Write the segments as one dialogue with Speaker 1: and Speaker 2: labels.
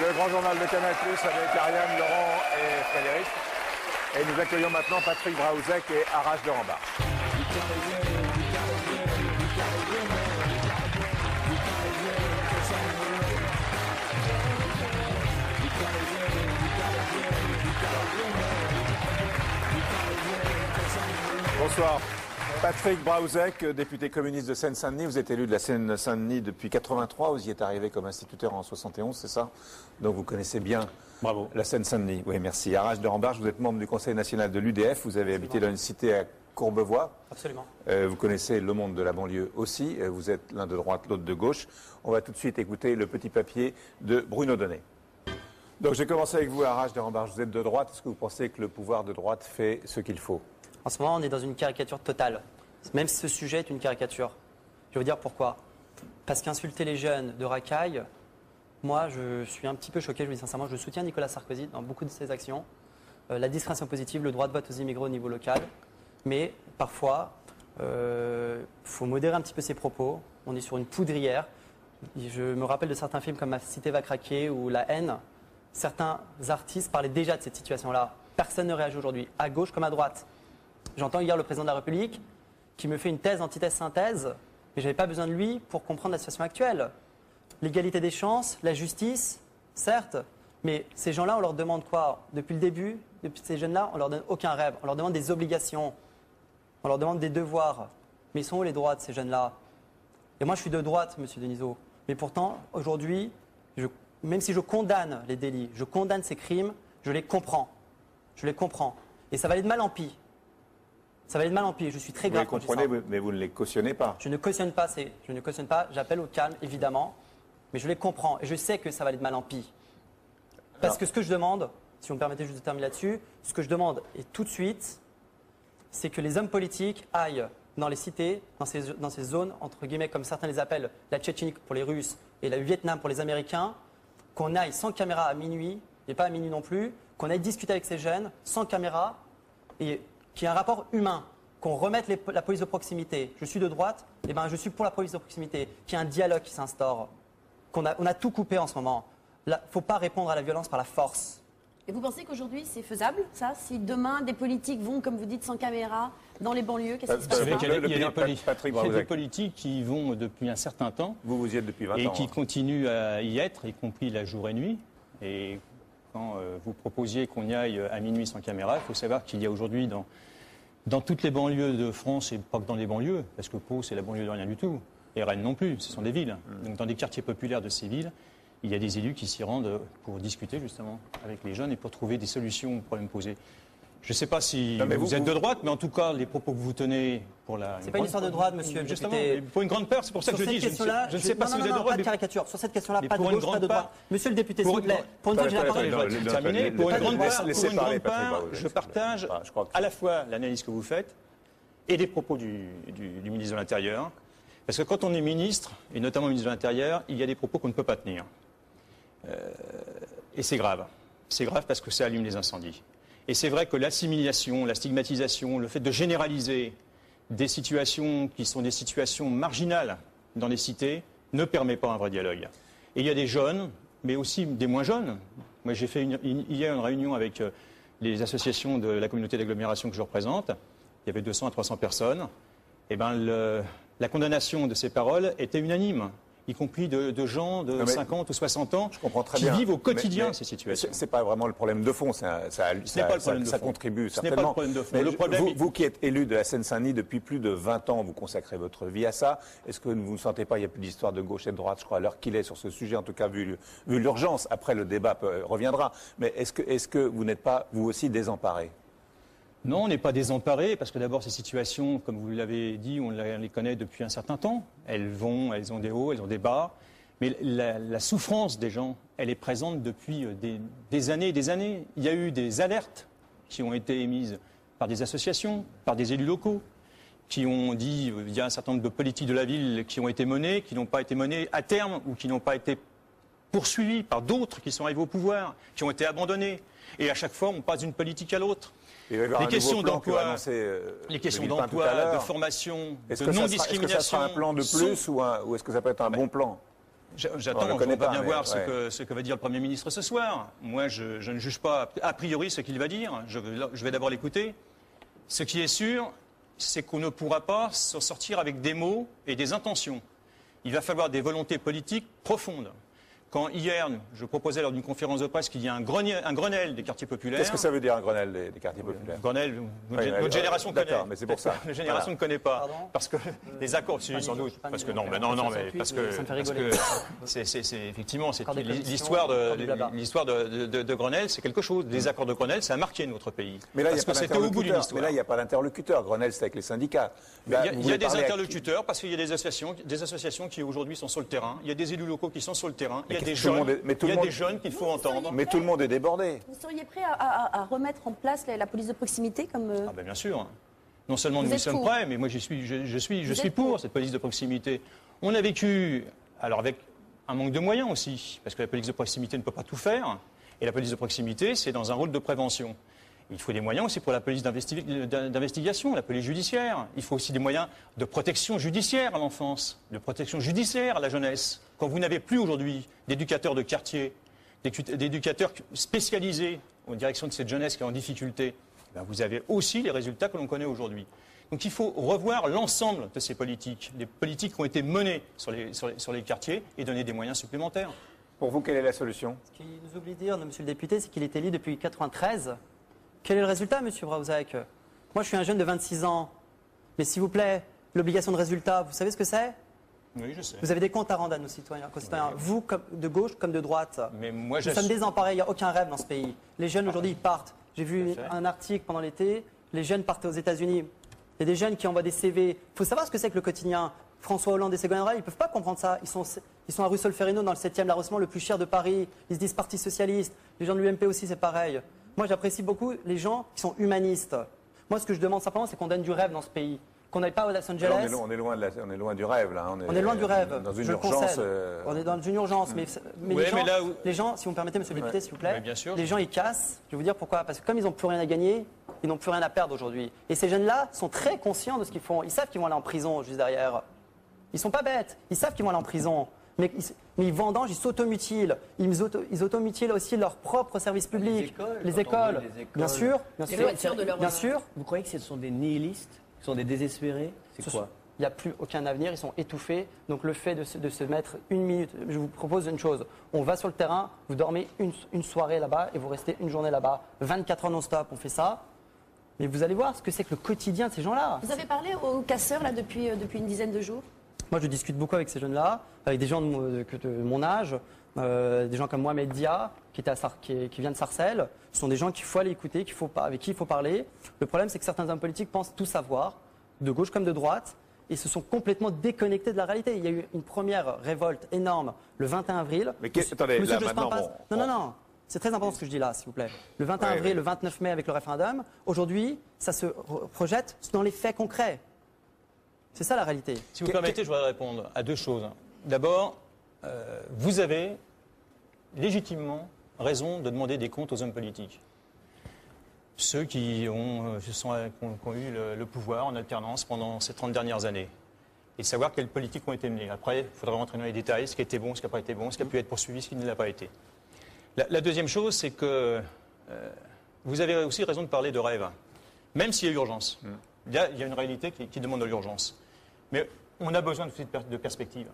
Speaker 1: Le grand journal de Canal+, avec Ariane, Laurent et Frédéric. Et nous accueillons maintenant Patrick Braouzek et Arash de Rambarch. Bonsoir. Patrick Braouzek, député communiste de Seine-Saint-Denis. Vous êtes élu de la Seine-Saint-Denis depuis 83. Vous y êtes arrivé comme instituteur en 71, c'est ça? Donc vous connaissez bien
Speaker 2: Bravo.
Speaker 1: La Seine-Saint-Denis. Oui, merci. Arash de Rambarch, vous êtes membre du Conseil national de l'UDF. Vous avez habité dans une cité à Courbevoie.
Speaker 2: Absolument.
Speaker 1: Vous connaissez le monde de la banlieue aussi. Vous êtes l'un de droite, l'autre de gauche. On va tout de suite écouter le petit papier de Bruno Donnet. Donc j'ai commencé avec vous, Arash de Rambarch. Vous êtes de droite. Est-ce que vous pensez que le pouvoir de droite fait ce qu'il faut?
Speaker 2: En ce moment, on est dans une caricature totale. Même si ce sujet est une caricature. Je vais vous dire pourquoi. Parce qu'insulter les jeunes de racaille, moi, je suis un petit peu choqué. Je vous dis sincèrement, je soutiens Nicolas Sarkozy dans beaucoup de ses actions. La discrimination positive, le droit de vote aux immigrés au niveau local. Mais parfois, faut modérer un petit peu ses propos. On est sur une poudrière. Je me rappelle de certains films comme Ma cité va craquer ou La haine. Certains artistes parlaient déjà de cette situation-là. Personne ne réagit aujourd'hui, à gauche comme à droite. J'entends hier le président de la République qui me fait une thèse, antithèse, synthèse, mais je n'avais pas besoin de lui pour comprendre la situation actuelle. L'égalité des chances, la justice, certes, mais ces gens-là, on leur demande quoi? Depuis le début, depuis ces jeunes-là, on leur donne aucun rêve, on leur demande des obligations, on leur demande des devoirs. Mais ils sont où les droits de ces jeunes-là? Et moi, je suis de droite, monsieur Denisot. Mais pourtant, aujourd'hui, même si je condamne les délits, je condamne ces crimes, je les comprends. Je les comprends. Et ça va aller de mal en pis. Ça va aller de mal en pis. Je suis très grave.
Speaker 1: Vous les comprenez, mais vous ne les cautionnez pas.
Speaker 2: Je ne cautionne pas. Je ne cautionne pas. J'appelle au calme, évidemment. Mais je les comprends. Et je sais que ça va aller de mal en pis. Parce que ce que je demande, si vous me permettez juste de terminer là-dessus, ce que je demande, et tout de suite, c'est que les hommes politiques aillent dans les cités, dans ces zones, entre guillemets, comme certains les appellent, la Tchétchénie pour les Russes et le Vietnam pour les Américains, qu'on aille sans caméra à minuit, et pas à minuit non plus, qu'on aille discuter avec ces jeunes, sans caméra, et qu'il y ait un rapport humain, qu'on remette la police de proximité. Je suis de droite, et ben je suis pour la police de proximité, qu'il y ait un dialogue qui s'instaure. On a tout coupé en ce moment. Il ne faut pas répondre à la violence par la force.
Speaker 3: Et vous pensez qu'aujourd'hui c'est faisable, ça? Si demain des politiques vont, comme vous dites, sans caméra, dans les banlieues, qu'est-ce qui se passera?
Speaker 4: Il y a des politiques qui y vont depuis un certain temps.
Speaker 1: Vous y êtes depuis 20 ans.
Speaker 4: Et qui continuent à y être, y compris la jour et nuit. Et quand vous proposiez qu'on y aille à minuit sans caméra, il faut savoir qu'il y a aujourd'hui dans toutes les banlieues de France, et pas que dans les banlieues, parce que Pau c'est la banlieue de rien du tout, et Rennes non plus, ce sont des villes. Donc dans des quartiers populaires de ces villes, il y a des élus qui s'y rendent pour discuter justement avec les jeunes et pour trouver des solutions aux problèmes posés. Je ne sais pas si vous êtes de droite, mais en tout cas, les propos que vous tenez pour la...
Speaker 2: C'est pas une histoire de droite, monsieur.
Speaker 4: Justement, pour une grande peur, c'est pour ça que je dis, je ne sais pas si vous êtes de droite.
Speaker 2: Pas de caricature. Sur cette question-là, pas de
Speaker 4: pour
Speaker 2: gauche, pas de droite. Monsieur le député, s'il vous plaît, pour une fois que j'ai la parole...
Speaker 4: Pour une grande part, je partage à la fois l'analyse que vous faites et les propos du ministre de l'Intérieur. Parce que quand on est ministre, et notamment ministre de l'Intérieur, il y a des propos qu'on ne peut pas tenir. Et c'est grave. C'est grave parce que ça allume les incendies. Et c'est vrai que l'assimilation, la stigmatisation, le fait de généraliser des situations qui sont des situations marginales dans les cités ne permet pas un vrai dialogue. Et il y a des jeunes, mais aussi des moins jeunes. Moi, j'ai fait hier une réunion avec les associations de la communauté d'agglomération que je représente. Il y avait 200 à 300 personnes. Et ben, la condamnation de ces paroles était unanime, y compris de gens de 50 ou 60 ans qui vivent au quotidien ces situations.
Speaker 1: Ce n'est pas vraiment le problème de fond, ça contribue certainement.
Speaker 4: Pas le problème de fond. Le problème,
Speaker 1: vous qui êtes élu de la Seine-Saint-Denis depuis plus de 20 ans, vous consacrez votre vie à ça. Est-ce que vous ne sentez pas, il n'y a plus d'histoire de gauche et de droite, je crois, à l'heure qu'il est sur ce sujet, en tout cas vu l'urgence. Après, le débat reviendra. Mais est-ce que vous n'êtes pas, vous aussi, désemparé?
Speaker 4: Non, on n'est pas désemparé, parce que d'abord, ces situations, comme vous l'avez dit, on les connaît depuis un certain temps. Elles ont des hauts, elles ont des bas. Mais la souffrance des gens, elle est présente depuis des années et des années. Il y a eu des alertes qui ont été émises par des associations, par des élus locaux, qui ont dit, il y a un certain nombre de politiques de la ville qui ont été menées, qui n'ont pas été menées à terme, ou qui n'ont pas été poursuivies par d'autres qui sont arrivés au pouvoir, qui ont été abandonnées. Et à chaque fois, on passe d'une politique à l'autre. Les questions d'emploi, de formation, de non-discrimination.
Speaker 1: Est-ce que ça sera un plan de plus ou est-ce que ça peut être un bon plan?
Speaker 4: J'attends, on va bien voir ce que va dire le Premier ministre ce soir. Moi, je ne juge pas a priori ce qu'il va dire. Je vais d'abord l'écouter. Ce qui est sûr, c'est qu'on ne pourra pas s'en sortir avec des mots et des intentions. Il va falloir des volontés politiques profondes. Quand hier, je proposais lors d'une conférence de presse qu'il y ait un Grenelle des quartiers populaires.
Speaker 1: Qu'est-ce que ça veut dire un Grenelle des quartiers populaires?
Speaker 4: Grenelle, notre génération connaît.
Speaker 1: Mais c'est pour ça.
Speaker 4: La génération ne connaît pas.
Speaker 2: Pardon
Speaker 4: parce que les accords, sans doute. Parce que non, mais parce que c'est effectivement l'histoire de Grenelle, c'est quelque chose. Les accords de Grenelle, ça a marqué notre pays.
Speaker 1: Mais là,
Speaker 4: il
Speaker 1: n'y a pas d'interlocuteur. Grenelle, c'est avec les syndicats.
Speaker 4: Il y a des interlocuteurs parce qu'il y a des associations qui aujourd'hui sont sur le terrain. Il y a des élus locaux qui sont sur le terrain. Il y a des jeunes qu'il faut entendre.
Speaker 1: Mais tout le monde est débordé.
Speaker 3: Vous seriez prêt à remettre en place la police de proximité comme...
Speaker 4: Ah ben bien sûr. Non seulement nous sommes prêts, mais moi je suis pour cette police de proximité. On a vécu, alors avec un manque de moyens aussi, parce que la police de proximité ne peut pas tout faire. Et la police de proximité, c'est dans un rôle de prévention. Il faut des moyens aussi pour la police d'investigation, la police judiciaire. Il faut aussi des moyens de protection judiciaire à l'enfance, de protection judiciaire à la jeunesse. Quand vous n'avez plus aujourd'hui d'éducateurs de quartier, d'éducateurs spécialisés en direction de cette jeunesse qui est en difficulté, ben vous avez aussi les résultats que l'on connaît aujourd'hui. Donc il faut revoir l'ensemble de ces politiques, les politiques qui ont été menées sur les quartiers et donner des moyens supplémentaires.
Speaker 1: Pour vous, quelle est la solution?
Speaker 2: Ce qu'il nous oublie de dire, monsieur le député, c'est qu'il est élu depuis 1993. Quel est le résultat, monsieur Brauzek? Moi, je suis un jeune de 26 ans. Mais s'il vous plaît, l'obligation de résultat, vous savez ce que c'est?
Speaker 4: Oui, je sais.
Speaker 2: Vous avez des comptes à rendre à nos concitoyens. Oui. Vous, comme de gauche comme de droite.
Speaker 4: Mais moi,
Speaker 2: nous sommes désemparés, il n'y a aucun rêve dans ce pays. Les jeunes, aujourd'hui, ils partent. J'ai vu un article pendant l'été, les jeunes partent aux États-Unis. Il y a des jeunes qui envoient des CV. Il faut savoir ce que c'est que le quotidien. François Hollande et Ségolène Royal, ils ne peuvent pas comprendre ça. Ils sont à rue Solferino, dans le 7e arrondissement le plus cher de Paris. Ils se disent Parti socialiste. Les gens de l'UMP aussi, c'est pareil. Moi, j'apprécie beaucoup les gens qui sont humanistes. Moi, ce que je demande simplement, c'est qu'on donne du rêve dans ce pays. Qu'on n'aille pas à Los Angeles.
Speaker 1: Alors, on est loin du rêve, là.
Speaker 2: On est loin du rêve.
Speaker 1: Dans une urgence.
Speaker 2: On est dans une urgence. Mais
Speaker 4: oui,
Speaker 2: les gens, si vous me permettez, monsieur le député, s'il vous plaît,
Speaker 4: bien sûr.
Speaker 2: les gens, ils cassent. Je vais vous dire pourquoi. Parce que comme ils n'ont plus rien à gagner, ils n'ont plus rien à perdre aujourd'hui. Et ces jeunes-là sont très conscients de ce qu'ils font. Ils savent qu'ils vont aller en prison juste derrière. Ils sont pas bêtes. Ils savent qu'ils vont aller en prison. Mais ils vendangent, ils s'automutilent. Ils automutilent aussi leurs propres services publics. Les écoles. Bien sûr. Bien sûr.
Speaker 5: Vous croyez que ce sont des nihilistes? Ce sont des désespérés? C'est quoi?
Speaker 2: Il n'y a plus aucun avenir, ils sont étouffés. Donc le fait de se mettre une minute, je vous propose une chose. On va sur le terrain, vous dormez une soirée là-bas et vous restez une journée là-bas. 24 heures non-stop, on fait ça. Mais vous allez voir ce que c'est que le quotidien de ces gens-là.
Speaker 3: Vous avez parlé aux casseurs là depuis une dizaine de jours?
Speaker 2: Moi, je discute beaucoup avec ces jeunes-là, avec des gens de mon âge, des gens comme Mohamed Dia, qui vient de Sarcelles. Ce sont des gens qu'il faut aller écouter, avec qui il faut parler. Le problème, c'est que certains hommes politiques pensent tout savoir, de gauche comme de droite, et se sont complètement déconnectés de la réalité. Il y a eu une première révolte énorme le 21 avril.
Speaker 1: Mais attendez, là, maintenant...
Speaker 2: Non. C'est très important ce que je dis là, s'il vous plaît. Le 21 avril, le 29 mai avec le référendum. Aujourd'hui, ça se projette dans les faits concrets. C'est ça la réalité.
Speaker 4: Si vous permettez, je voudrais répondre à deux choses. D'abord, vous avez légitimement raison de demander des comptes aux hommes politiques. Ceux qui ont eu le pouvoir en alternance pendant ces 30 dernières années. Et de savoir quelles politiques ont été menées. Après, il faudra rentrer dans les détails, ce qui a été bon, ce qui n'a pas été bon, ce qui a pu être poursuivi, ce qui ne l'a pas été. La deuxième chose, c'est que vous avez aussi raison de parler de rêve, même s'il y a urgence. Il y a une réalité qui demande de l'urgence. Mais on a besoin de perspectives.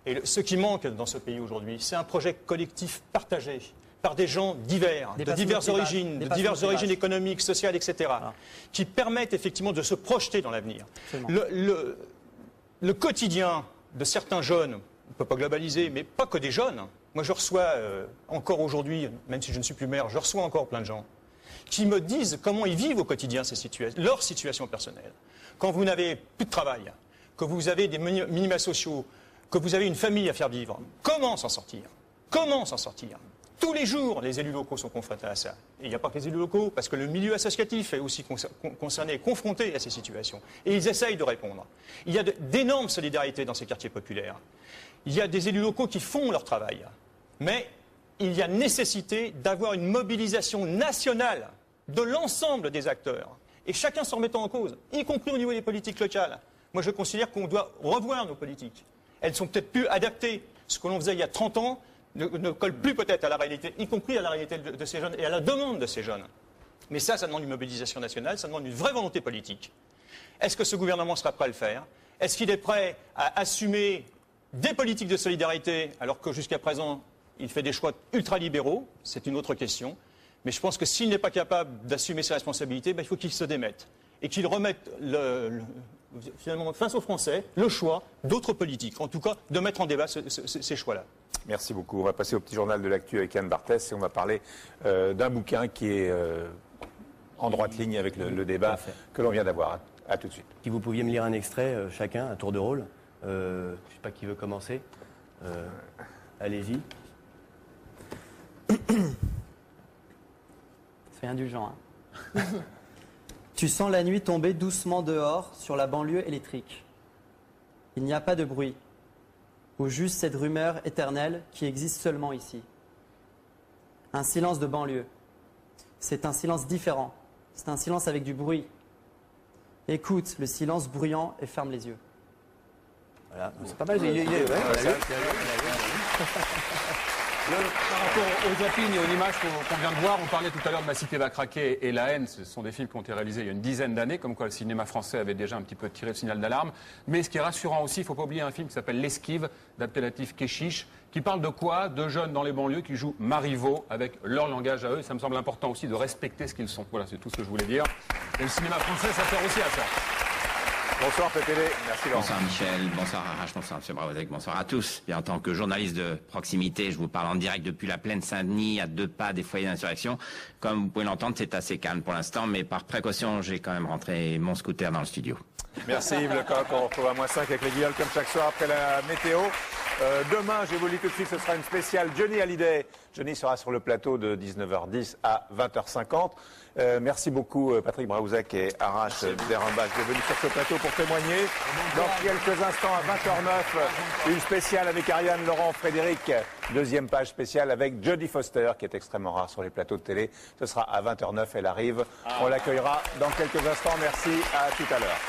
Speaker 4: Et ce qui manque dans ce pays aujourd'hui, c'est un projet collectif partagé par des gens divers, de diverses origines économiques, sociales, etc., voilà, qui permettent effectivement de se projeter dans l'avenir. Le quotidien de certains jeunes, on ne peut pas globaliser, mais pas que des jeunes. Moi, je reçois encore aujourd'hui, même si je ne suis plus maire, je reçois encore plein de gens qui me disent comment ils vivent au quotidien leur situation personnelle. Quand vous n'avez plus de travail, que vous avez des minima sociaux, que vous avez une famille à faire vivre, comment s'en sortir? Comment s'en sortir? Tous les jours, les élus locaux sont confrontés à ça. Et il n'y a pas que les élus locaux, parce que le milieu associatif est aussi concerné, confronté à ces situations. Et ils essayent de répondre. Il y a d'énormes solidarités dans ces quartiers populaires. Il y a des élus locaux qui font leur travail. Mais il y a nécessité d'avoir une mobilisation nationale de l'ensemble des acteurs. Et chacun s'en remettant en cause, y compris au niveau des politiques locales. Moi, je considère qu'on doit revoir nos politiques. Elles sont peut-être plus adaptées ce que l'on faisait il y a 30 ans ne colle plus peut-être à la réalité, y compris à la réalité de ces jeunes et à la demande de ces jeunes. Mais ça demande une mobilisation nationale, ça demande une vraie volonté politique. Est-ce que ce gouvernement sera prêt à le faire? Est-ce qu'il est prêt à assumer des politiques de solidarité alors que jusqu'à présent, il fait des choix ultralibéraux? C'est une autre question. Mais je pense que s'il n'est pas capable d'assumer ses responsabilités, il faut qu'il se démette et qu'il remette finalement face aux Français le choix d'autres politiques, en tout cas de mettre en débat ces choix-là.
Speaker 1: Merci beaucoup. On va passer au petit journal de l'actu avec Yann Barthès et on va parler d'un bouquin qui est en droite ligne avec le débat que l'on vient d'avoir. À tout de suite.
Speaker 5: Si vous pouviez me lire un extrait chacun, à tour de rôle. Je ne sais pas qui veut commencer. Allez-y.
Speaker 2: C'est indulgent. Hein. Tu sens la nuit tomber doucement dehors sur la banlieue électrique. Il n'y a pas de bruit, ou juste cette rumeur éternelle qui existe seulement ici. Un silence de banlieue. C'est un silence différent. C'est un silence avec du bruit. Écoute le silence bruyant et ferme les yeux.
Speaker 5: Voilà, c'est pas mal.
Speaker 6: Par rapport aux zappings et aux images qu'on vient de voir, on parlait tout à l'heure de Ma cité va craquer et La haine. Ce sont des films qui ont été réalisés il y a une dizaine d'années, comme quoi le cinéma français avait déjà un petit peu tiré le signal d'alarme. Mais ce qui est rassurant aussi, il ne faut pas oublier un film qui s'appelle L'Esquive, d'Abdelatif Kechiche, qui parle de quoi? De jeunes dans les banlieues qui jouent Marivaux avec leur langage à eux. Ça me semble important aussi de respecter ce qu'ils sont. Voilà, c'est tout ce que je voulais dire. Et le cinéma français, ça sert aussi à ça.
Speaker 1: Bonsoir PTV, merci Laurent.
Speaker 7: Bonsoir Michel, bonsoir Arrache, bonsoir M. Braouzek, bonsoir à tous. Et en tant que journaliste de proximité, je vous parle en direct depuis la plaine Saint-Denis, à 2 pas des foyers d'insurrection. Comme vous pouvez l'entendre, c'est assez calme pour l'instant, mais par précaution, j'ai quand même rentré mon scooter dans le studio.
Speaker 1: Merci Yves Lecoq, on retrouve à -5 avec les Guillaume comme chaque soir après la météo. Demain, je vous le dis tout de suite, ce sera une spéciale Johnny Hallyday. Johnny sera sur le plateau de 19h10 à 20h50. Merci beaucoup Patrick Braouzek et Arash Derambach d'être venus sur ce plateau pour témoigner. Dans quelques instants à 20h09, une spéciale avec Ariane, Laurent, Frédéric. Deuxième page spéciale avec Jodie Foster qui est extrêmement rare sur les plateaux de télé. Ce sera à 20h09, elle arrive. On l'accueillera dans quelques instants. Merci, à tout à l'heure.